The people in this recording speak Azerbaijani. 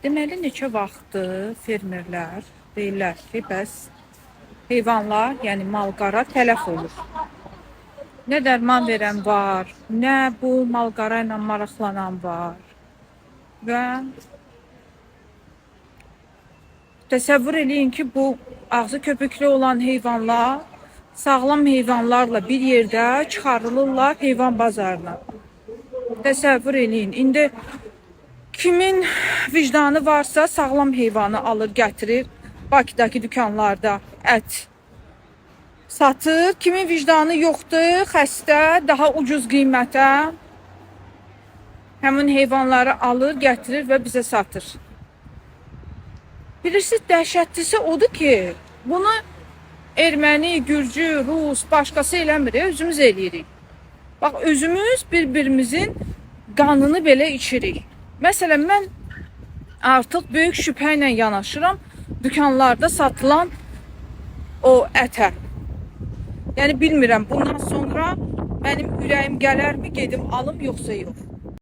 Deməli, neçə vaxtdır fermerlər deyirlər ki, bəs heyvanlar, yəni mal-qara tələf olur. Nə dərman verən var, nə bu mal-qara ilə maraqlanan var. Və təsəvvür eləyin ki, bu ağzı köpüklü olan heyvanlar sağlam heyvanlarla bir yerdə çıxarılırlar heyvan bazarına. Təsəvvür eləyin. İndi kimin vicdanı varsa sağlam heyvanı alır, gətirir. Bakıdakı dükanlarda ət satır. Kimin vicdanı yoxdur, xəstə, daha ucuz qiymətə həmin heyvanları alır, gətirir və bizə satır. Bilirsiniz, dəhşətlisi odur ki, bunu erməni, gürcü, rus, başqası eləmir, özümüz eləyirik. Bax, özümüz bir-birimizin qanını belə içirik. Məsələn, mən artıq böyük şübhə ilə yanaşıram dükanlarda satılan o ətə. Yəni bilmirəm, bundan sonra mənim ürəyim gələrmi, gedim alım yoxsa yox.